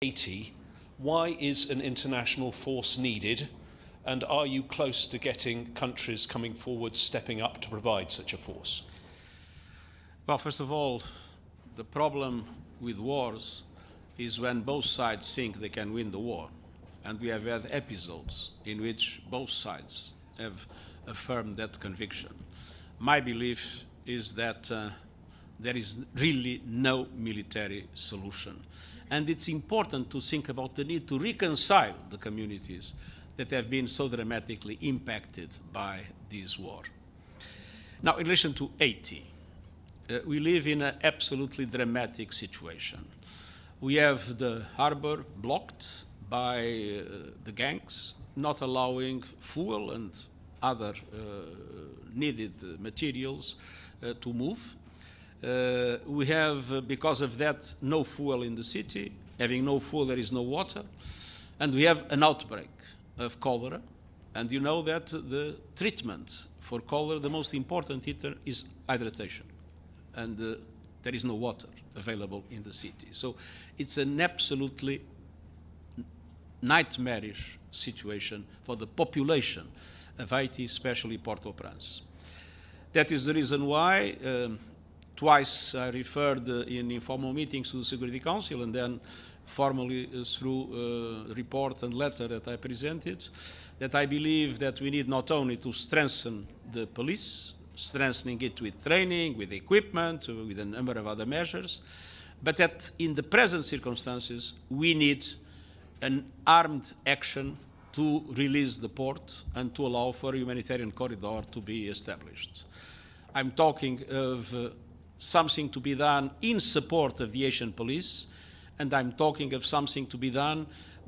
Haiti, why is an international force needed? And are you close to getting countries coming forward, stepping up to provide such a force? Well, first of all, the problem with wars is when both sides think they can win the war. And we have had episodes in which both sides have affirmed that conviction. My belief is that there is really no military solution. And it's important to think about the need to reconcile the communities that have been so dramatically impacted by this war. Now, in relation to Haiti, we live in an absolutely dramatic situation. We have the harbor blocked by the gangs, not allowing fuel and other needed materials to move. We have, because of that, no fuel in the city. Having no fuel, there is no water. And we have an outbreak of cholera. And you know that the treatment for cholera, the most important is hydration. And there is no water available in the city. So it's an absolutely nightmarish situation for the population of Haiti, especially Port-au-Prince. That is the reason why twice I referred in informal meetings to the Security Council and then formally through report and letter that I presented, that I believe that we need not only to strengthen the police, strengthening it with training, with equipment, with a number of other measures, but that in the present circumstances we need an armed action to release the port and to allow for a humanitarian corridor to be established. I'm talking of something to be done in support of the Haitian police, and I'm talking of something to be done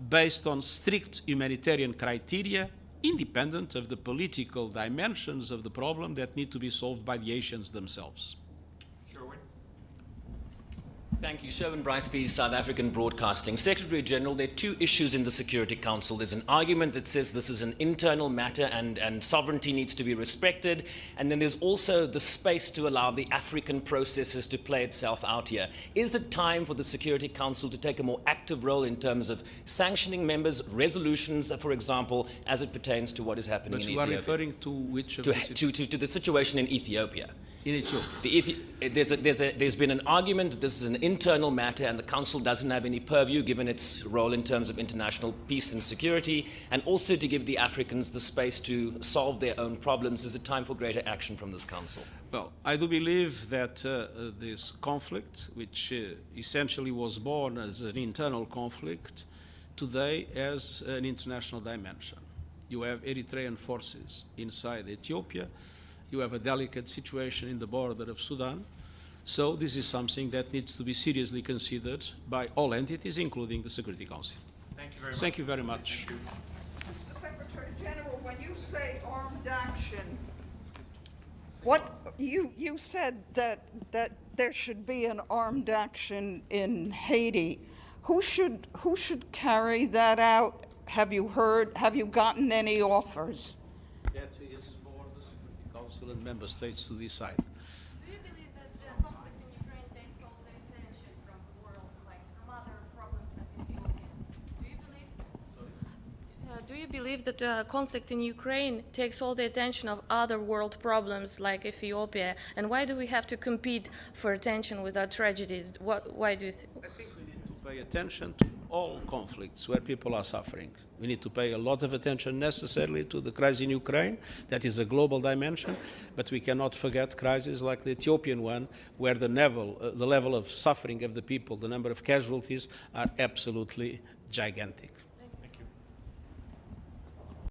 based on strict humanitarian criteria, independent of the political dimensions of the problem that need to be solved by the Haitians themselves. Thank you. Sherwin Bryce-Pease, South African Broadcasting. Secretary General, there are two issues in the Security Council. There's an argument that says this is an internal matter and sovereignty needs to be respected. And then there's also the space to allow the African processes to play itself out here. Is it time for the Security Council to take a more active role in terms of sanctioning members, resolutions, for example, as it pertains to what is happening in Ethiopia? But you are referring to which of to the situation in Ethiopia. In Ethiopia. There's been an argument that this is an internal matter and the Council doesn't have any purview given its role in terms of international peace and security, and also to give the Africans the space to solve their own problems. Is it time for greater action from this Council? Well, I do believe that this conflict, which essentially was born as an internal conflict, today has an international dimension. You have Eritrean forces inside Ethiopia. You have a delicate situation in the border of Sudan. So this is something that needs to be seriously considered by all entities, including the Security Council. Thank you very much. Thank you very much. Mr. Secretary General, when you say armed action, what you said that there should be an armed action in Haiti. Who should carry that out? Have you gotten any offers? That is for the Security Council and member states to decide. Do you believe that the conflict in Ukraine takes all the attention from the world, like from other problems like Ethiopia? Do you believe that the conflict in Ukraine takes all the attention of other world problems like Ethiopia? And why do we have to compete for attention with our tragedies? Why do you think? I think we need to pay attention to all conflicts where people are suffering. We need to pay a lot of attention necessarily to the crisis in Ukraine. That is a global dimension, but we cannot forget crises like the Ethiopian one, where the level of suffering of the people, the number of casualties are absolutely gigantic.